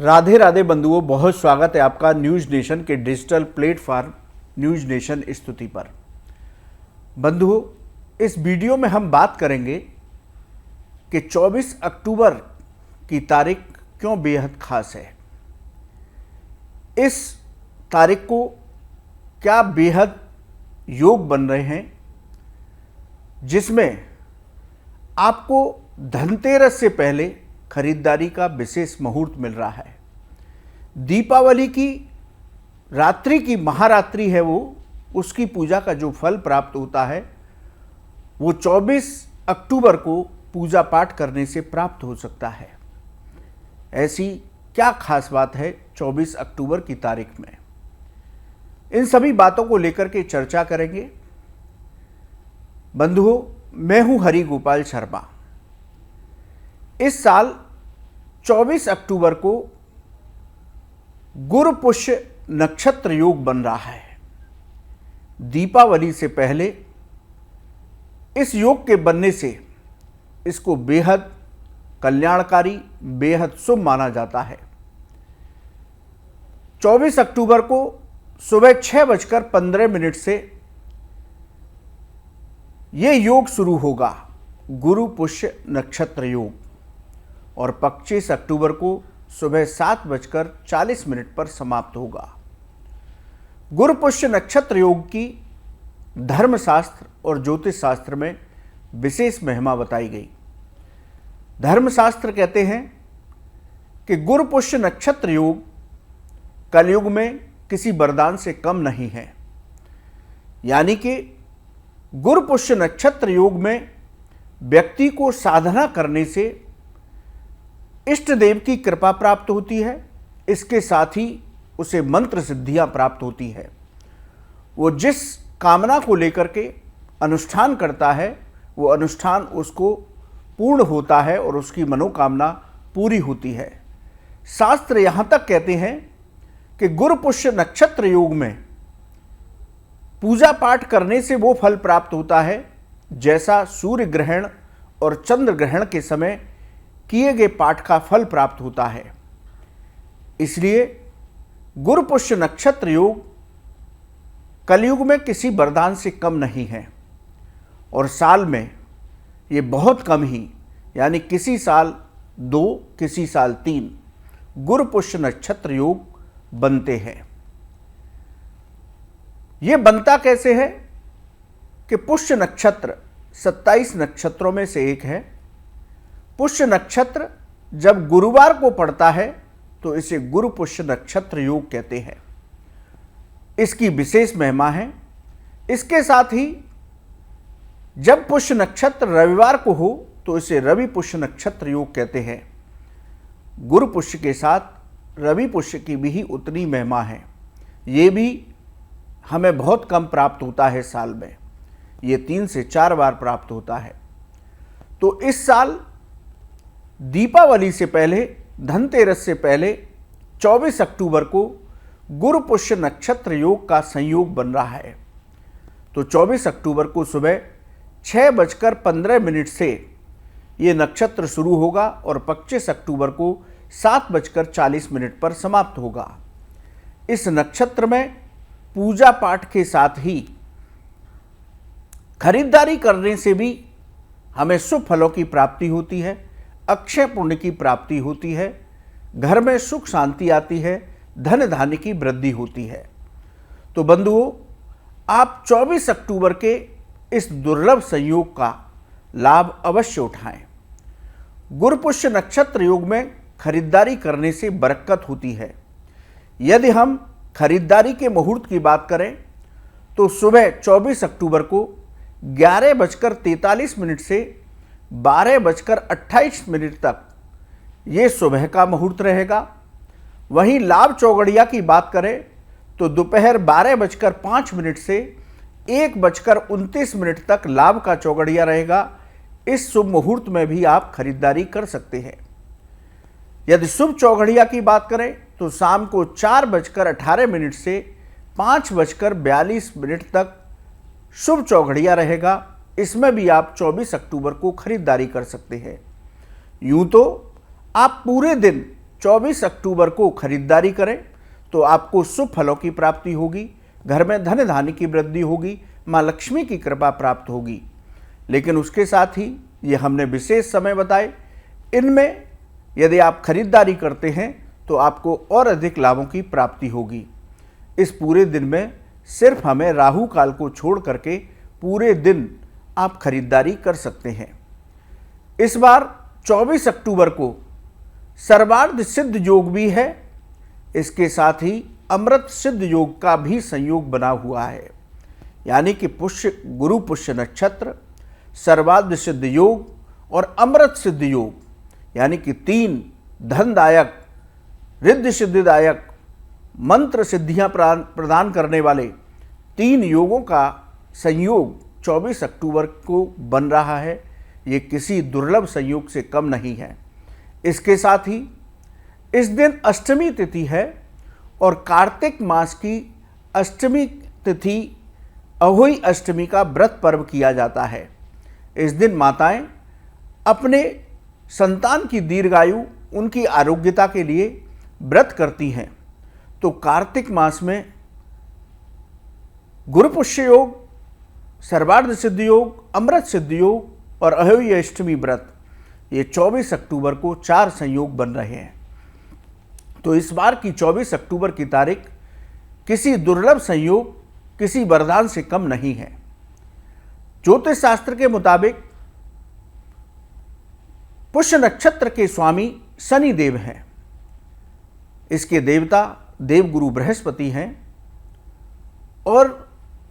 राधे राधे बंधुओं, बहुत स्वागत है आपका न्यूज नेशन के डिजिटल प्लेटफॉर्म न्यूज नेशन स्तुति पर। बंधुओं, इस वीडियो में हम बात करेंगे कि 24 अक्टूबर की तारीख क्यों बेहद खास है। इस तारीख को क्या बेहद योग बन रहे हैं, जिसमें आपको धनतेरस से पहले खरीदारी का विशेष मुहूर्त मिल रहा है। दीपावली की रात्रि की महारात्रि है उसकी पूजा का जो फल प्राप्त होता है वो 24 अक्टूबर को पूजा पाठ करने से प्राप्त हो सकता है। ऐसी क्या खास बात है 24 अक्टूबर की तारीख में, इन सभी बातों को लेकर के चर्चा करेंगे। बंधुओं, मैं हूं हरि गोपाल शर्मा। इस साल 24 अक्टूबर को गुरु पुष्य नक्षत्र योग बन रहा है। दीपावली से पहले इस योग के बनने से इसको बेहद कल्याणकारी, बेहद शुभ माना जाता है। 24 अक्टूबर को सुबह 6:15 से यह योग शुरू होगा, गुरु पुष्य नक्षत्र योग, और 25 अक्टूबर को सुबह 7:40 पर समाप्त होगा। गुरु पुष्य नक्षत्र योग की धर्मशास्त्र और ज्योतिष शास्त्र में विशेष महिमा बताई गई। धर्मशास्त्र कहते हैं कि गुरु पुष्य नक्षत्र योग कलयुग में किसी वरदान से कम नहीं है। यानी कि गुरु पुष्य नक्षत्र योग में व्यक्ति को साधना करने से इष्ट देव की कृपा प्राप्त होती है। इसके साथ ही उसे मंत्र सिद्धियां प्राप्त होती है। वो जिस कामना को लेकर के अनुष्ठान करता है वो अनुष्ठान उसको पूर्ण होता है और उसकी मनोकामना पूरी होती है। शास्त्र यहाँ तक कहते हैं कि गुरु पुष्य नक्षत्र योग में पूजा पाठ करने से वो फल प्राप्त होता है जैसा सूर्य ग्रहण और चंद्र ग्रहण के समय किए गए पाठ का फल प्राप्त होता है। इसलिए गुरु पुष्य नक्षत्र योग कलयुग में किसी वरदान से कम नहीं है, और साल में ये बहुत कम ही, यानी किसी साल 2, किसी साल 3 गुरु पुष्य नक्षत्र योग बनते हैं। ये बनता कैसे है कि पुष्य नक्षत्र 27 नक्षत्रों में से एक है। पुष्य नक्षत्र जब गुरुवार को पड़ता है तो इसे गुरु पुष्य नक्षत्र योग कहते हैं। इसकी विशेष महिमा है। इसके साथ ही जब पुष्य नक्षत्र रविवार को हो तो इसे रवि पुष्य नक्षत्र योग कहते हैं। गुरु पुष्य के साथ रवि पुष्य की भी उतनी महिमा है। ये भी हमें बहुत कम प्राप्त होता है साल में, ये 3 से 4 बार प्राप्त होता है। तो इस साल दीपावली से पहले, धनतेरस से पहले 24 अक्टूबर को गुरु पुष्य नक्षत्र योग का संयोग बन रहा है। तो 24 अक्टूबर को सुबह 6:15 से ये नक्षत्र शुरू होगा और 25 अक्टूबर को 7:40 पर समाप्त होगा। इस नक्षत्र में पूजा पाठ के साथ ही खरीदारी करने से भी हमें शुभ फलों की प्राप्ति होती है, अक्षय पुण्य की प्राप्ति होती है, घर में सुख शांति आती है, धन धान्य की वृद्धि होती है। तो बंधुओं, आप 24 अक्टूबर के इस दुर्लभ संयोग का लाभ अवश्य उठाएं। गुरु पुष्य नक्षत्र योग में खरीदारी करने से बरकत होती है। यदि हम खरीदारी के मुहूर्त की बात करें तो सुबह 24 अक्टूबर को 11:43 से 12:28 तक ये सुबह का मुहूर्त रहेगा। वहीं लाभ चौगड़िया की बात करें तो दोपहर 12:05 से 1:29 तक लाभ का चौगड़िया रहेगा। इस शुभ मुहूर्त में भी आप खरीदारी कर सकते हैं। यदि शुभ चौगड़िया की बात करें तो शाम को 4:18 से 5:42 तक शुभ चौगड़िया रहेगा। इसमें भी आप 24 अक्टूबर को खरीदारी कर सकते हैं। यूं तो आप पूरे दिन 24 अक्टूबर को खरीदारी करें तो आपको शुभ फलों की प्राप्ति होगी, घर में धन धान्य की वृद्धि होगी, माँ लक्ष्मी की कृपा प्राप्त होगी। लेकिन उसके साथ ही ये हमने विशेष समय बताए, इनमें यदि आप खरीदारी करते हैं तो आपको और अधिक लाभों की प्राप्ति होगी। इस पूरे दिन में सिर्फ हमें राहु काल को छोड़ करके पूरे दिन आप खरीदारी कर सकते हैं। इस बार 24 अक्टूबर को सर्वार्थ सिद्ध योग भी है, इसके साथ ही अमृत सिद्ध योग का भी संयोग बना हुआ है। यानी कि पुष्य गुरु पुष्य नक्षत्र, सर्वार्थ सिद्ध योग और अमृत सिद्ध योग, यानी कि 3 धनदायक, रिद्धि सिद्धिदायक, मंत्र सिद्धियां प्रदान करने वाले 3 योगों का संयोग 24 अक्टूबर को बन रहा है। ये किसी दुर्लभ संयोग से कम नहीं है। इसके साथ ही इस दिन अष्टमी तिथि है और कार्तिक मास की अष्टमी तिथि अहोई अष्टमी का व्रत पर्व किया जाता है। इस दिन माताएं अपने संतान की दीर्घायु, उनकी आरोग्यता के लिए व्रत करती हैं। तो कार्तिक मास में गुरु पुष्य योग, सर्वार्थ सिद्ध योग, अमृत सिद्ध योग और अहोई अष्टमी व्रत, ये 24 अक्टूबर को 4 संयोग बन रहे हैं। तो इस बार की 24 अक्टूबर की तारीख किसी दुर्लभ संयोग, किसी वरदान से कम नहीं है। ज्योतिष शास्त्र के मुताबिक पुष्य नक्षत्र के स्वामी शनि देव हैं। इसके देवता देवगुरु बृहस्पति हैं और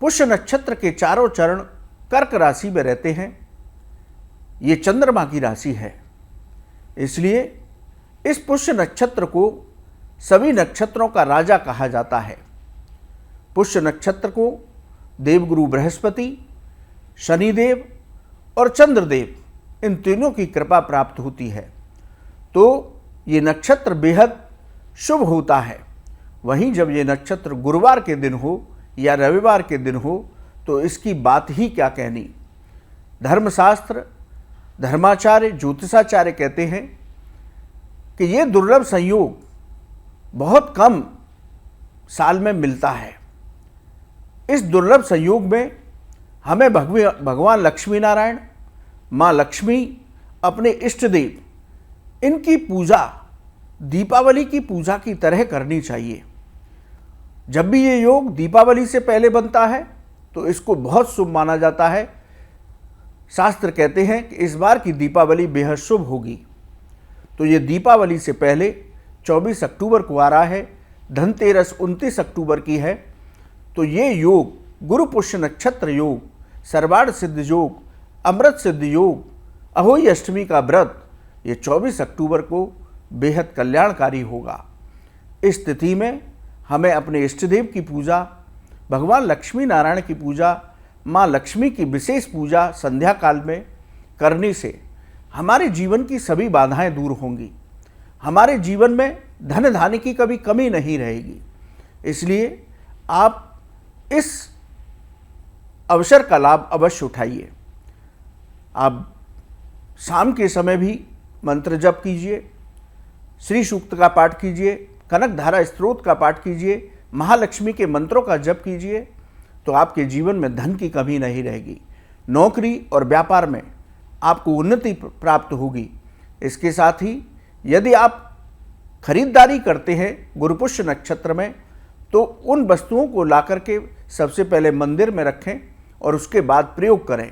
पुष्य नक्षत्र के चारों चरण कर्क राशि में रहते हैं। ये चंद्रमा की राशि है, इसलिए इस पुष्य नक्षत्र को सभी नक्षत्रों का राजा कहा जाता है। पुष्य नक्षत्र को देवगुरु बृहस्पति, शनिदेव और चंद्रदेव, इन तीनों की कृपा प्राप्त होती है। तो ये नक्षत्र बेहद शुभ होता है। वहीं जब ये नक्षत्र गुरुवार के दिन हो या रविवार के दिन हो तो इसकी बात ही क्या कहनी। धर्मशास्त्र, धर्माचार्य, ज्योतिषाचार्य कहते हैं कि ये दुर्लभ संयोग बहुत कम साल में मिलता है। इस दुर्लभ संयोग में हमें भगवान लक्ष्मी नारायण, माँ लक्ष्मी, अपने इष्ट देव, इनकी पूजा दीपावली की पूजा की तरह करनी चाहिए। जब भी ये योग दीपावली से पहले बनता है तो इसको बहुत शुभ माना जाता है। शास्त्र कहते हैं कि इस बार की दीपावली बेहद शुभ होगी। तो ये दीपावली से पहले 24 अक्टूबर को आ रहा है, धनतेरस 29 अक्टूबर की है। तो ये योग गुरु पुष्य नक्षत्र योग, सर्वार्थ सिद्ध योग, अमृत सिद्ध योग, अहोई अष्टमी का व्रत, ये 24 अक्टूबर को बेहद कल्याणकारी होगा। इस तिथि में हमें अपने इष्ट देव की पूजा, भगवान लक्ष्मी नारायण की पूजा, माँ लक्ष्मी की विशेष पूजा संध्या काल में करने से हमारे जीवन की सभी बाधाएं दूर होंगी। हमारे जीवन में धन धान्य की कभी कमी नहीं रहेगी। इसलिए आप इस अवसर का लाभ अवश्य उठाइए। आप शाम के समय भी मंत्र जप कीजिए, श्री सूक्त का पाठ कीजिए, कनक धारा स्तोत्र का पाठ कीजिए, महालक्ष्मी के मंत्रों का जप कीजिए, तो आपके जीवन में धन की कमी नहीं रहेगी। नौकरी और व्यापार में आपको उन्नति प्राप्त होगी। इसके साथ ही यदि आप खरीदारी करते हैं गुरुपुष्य नक्षत्र में तो उन वस्तुओं को ला करके सबसे पहले मंदिर में रखें और उसके बाद प्रयोग करें,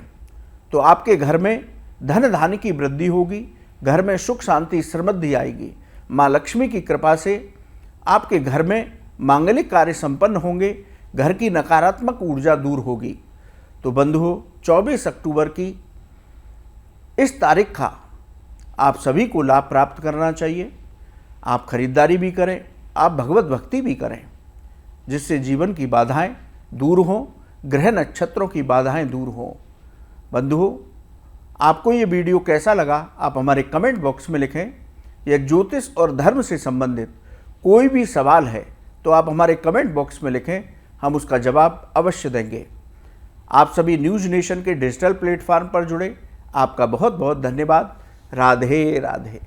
तो आपके घर में धन धान्य की वृद्धि होगी, घर में सुख शांति समृद्धि आएगी। माँ लक्ष्मी की कृपा से आपके घर में मांगलिक कार्य संपन्न होंगे, घर की नकारात्मक ऊर्जा दूर होगी। तो बंधुओं, 24 अक्टूबर की इस तारीख का आप सभी को लाभ प्राप्त करना चाहिए। आप खरीदारी भी करें, आप भगवत भक्ति भी करें, जिससे जीवन की बाधाएं दूर हों, ग्रह नक्षत्रों की बाधाएं दूर हों। बंधुओं, आपको ये वीडियो कैसा लगा आप हमारे कमेंट बॉक्स में लिखें। यह ज्योतिष और धर्म से संबंधित कोई भी सवाल है तो आप हमारे कमेंट बॉक्स में लिखें, हम उसका जवाब अवश्य देंगे। आप सभी न्यूज़ नेशन के डिजिटल प्लेटफॉर्म पर जुड़े, आपका बहुत बहुत धन्यवाद। राधे राधे।